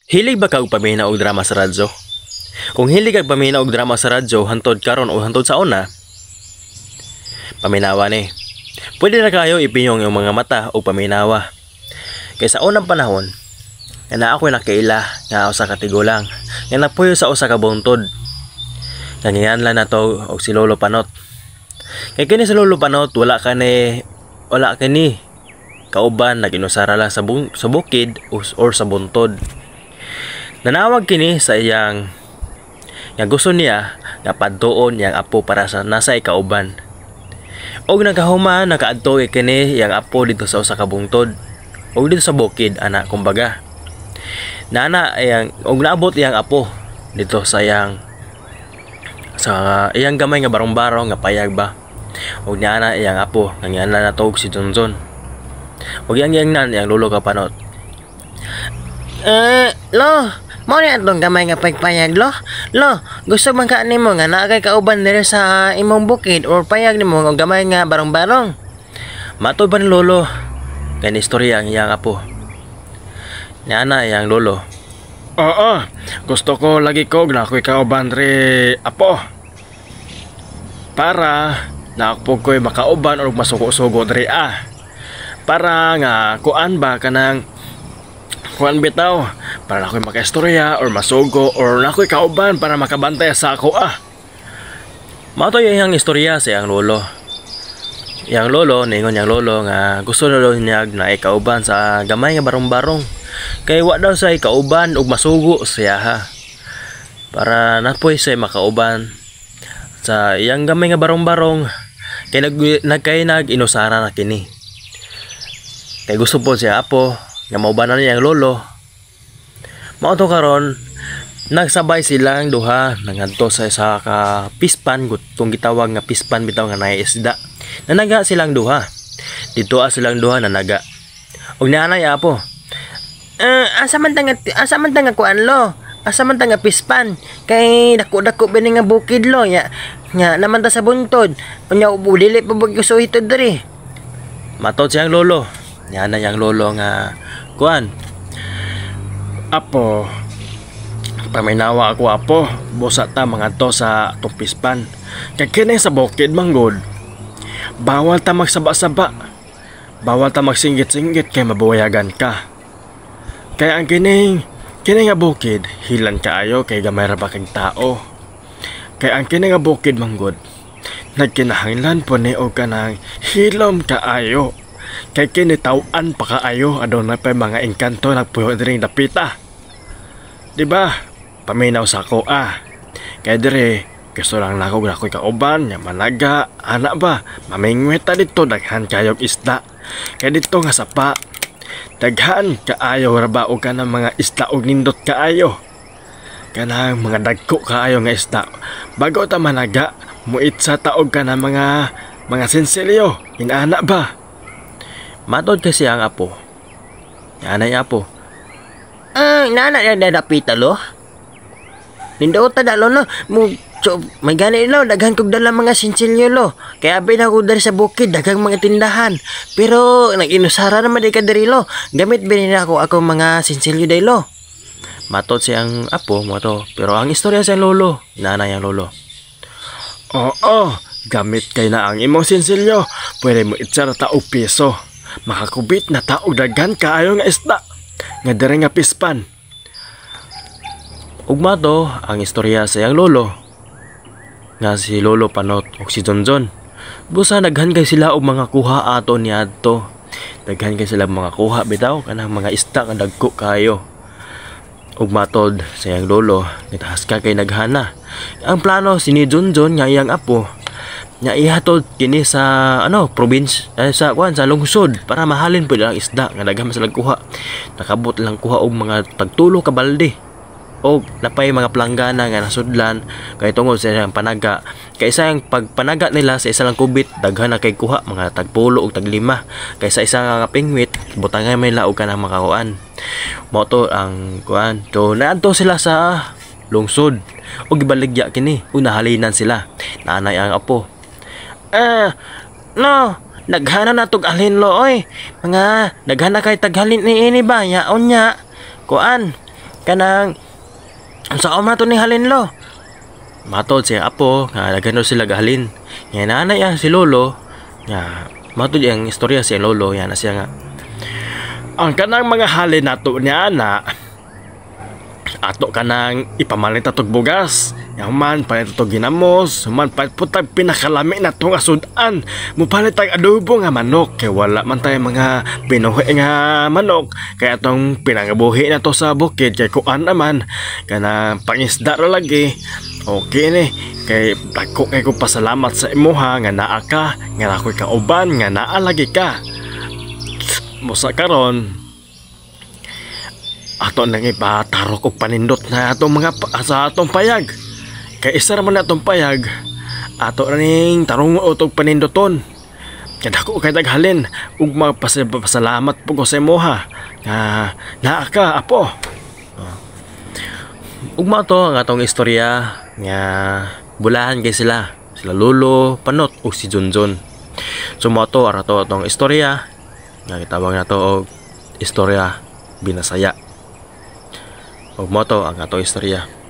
Hilig ba kag pamina og drama sa radyo? Kung hilig kag pamina og drama sa radyo hantod karon o hantod sa una, paminawa ni. Pwede na kayo ipiyong yung mga mata o paminawa. Kay sa unang panahon, nga ako nakaila nga usa ka tigulang, nga napuyo sa usa ka buntod. Kanyan lang na to og si Lolo Panot. Kay kini si Lolo Panot wala kani kauban naginusara lang sa bukid or sa buntod. Nanawag kini sa iyang nga gusto niya nga padtuon yang apo para sa nasa ikauban. Og nagahuman nakaadto kini yang apo dito sa usa ka buntod og dito sa bukid ana kumbaga. Nana yang og naabot yang apo dito sa iyang gamay nga barong-barong nga payag ba. Og niana iyang apo nga niana natog si Junjun. Og yang nan yang Lolo ka Panot. Lo, mo ni atong gamay nga pagpayag lo. Lo, gusto man ka nimo nga naa kay kauban diri sa imong bukid or payag nimo og gamay nga barong-barong. Matoy ba ni Lolo? Kani istorya ang iyang apo. Niana iyang Lolo. Oo, gusto ko lagi ko na ako'y kauban diri apo. Para na ako ko'y makauban o masuko-sugo diri Para nga kuan ba kanang kuan bitaw para na ako'y makaistorya or masugo or na ako'y kauban para makabantay sa ako Matoy iyang istorya sa iyang Lolo. Yang Lolo, ningon yang Lolo nga gusto na niya na ikauban sa gamay nga barong-barong. Kay wa daw sa ikauban ug masugo siya ha. Para napoy siya makauban sa iyang gamay nga barong-barong kay nag-inusara na kini. Kay gusto po siya apo nga maubanan niya ang Lolo. Mao to karon nagsabay silang duha nangadto sa isa ka pispan kung gitawag nga pispan bitaw nga naay isda. Nanaga silang duha. Dito silang duha nanaga. Og nanay apo. Asa man tanga kuan lo. Asa man tanga pispan. Kay dako-dako bini nga bukid lo ya. Nya naman ta sa buntod. Unya dili pa bagyo hitod diri. Matot siyang Lolo. Yana yang Lolo nga kuan. Apo, paminawa ako apo. Busa ta mga to sa atong pispan. Kay kini sa bukid manggod. Bawal ta magsaba-saba. Bawal ta magsinggit-singgit kay mabuwayagan ka. Kaya ang kini nga bukid, hilan kaayo kay gamay ra ba kang tao. Kaya ang kini nga bukid manggod, nagkinahanglan po ni o kanang hilom kaayo. Kay kini tawan pa kaayo aduna pa mga engkanto nagpuyo diri dapita. Diba? Paminaw sa ako Kay diri gusto lang nako ko'y kauban nya managa ana ba mamingwet ta dito daghan kayog isda. Kay dito nga sapa daghan kaayo ra ba og kanang mga isda og nindot kaayo. Kanang mga dagko kaayo nga isda. Bago ta managa muitsa ta og kanang mga sensilyo inaana ba. Matod kasi ang apo. Yana yung apo. Nana na dapita lo. Nindo ta dalo no. May gani lo, daghan kog dala mga sinsilyo lo. Kaya abay na ko dari sa bukid, daghang mga tindahan. Pero nag-inusara naman di ka diri lo. Gamit binin ako mga sinsilyo day lo. Matot siyang apo mo to. Pero ang istorya siyang Lolo. Nanay ang Lolo. Oo, gamit kay na ang imong sinsilyo. Pwede mo itsara ta og piso. Makakubit na ta og daghan kaayo nga isda. Nga diri nga pispan. Ugma to ang istorya sa iyang Lolo. Nga si Lolo Panot o si Junjun. Busa daghan kay sila og mga kuha ato niadto. Daghan kay sila mga kuha bitaw kanang mga isda nga dagko kayo. Ug matod sa iyang Lolo, nitahas ka kay naghana. Ang plano si ni Junjun nga iyang apo nya ihatod kini sa province sa lungsod para mahalin pud ang isda nga daghan sila kuha. Nakabot lang kuha og mga tagtulo ka balde. O napay mga planggana nga nasudlan kay tungod sa ilang panaga. Kay isa ang pagpanaga nila sa isa lang kubit daghan na kay kuha mga tagpulo o taglima. Kay sa isa nga pingwit butangay may laog ka ng makakuan. Mo to ang kuan. So naadto sila sa lungsod o gibaligya kini o nahalinan sila. Nanay ang apo. No, naghana na tog alhin lo oy. Mga naghana kay taghalin ni ini ba yaon nya. Kuan Kanang sa man to ni halin lo. Matod siya apo nga daghan sila gahalin. Nga nanay ang si lolo nga matod ang istorya si lolo yan na siya nga Ang kanang mga halin nato niya na ato kanang ipamalit atog bugas. Yang man palit atog ginamos, man palit putag pinakalami na itong asudan. Mupalit ang adobo nga manok, kay wala man tayo mga binuhi nga manok. Kaya itong pinangabuhi na to sa bukid, kay kuan naman, kana pangisda ra lagi. Okay ni, kay dako kay ko pasalamat sa imuha nga naa ka, nga ako'y kauban, nga naa lagi ka. Musa karon ato nang ipatarok og panindot na atong mga sa atong payag. Kay isa naman atong payag, ato ning tarong og panindoton. Kaya dako kay daghalin ug magpasalamat po ko sa imuha nga naa ka apo. ugma to ang atong istorya nga bulahan kay sila lolo panot ug si Junjun. Sumoto ara to atong istorya nga gitawag nato og istorya binasaya. Ug mo to ang atong istorya.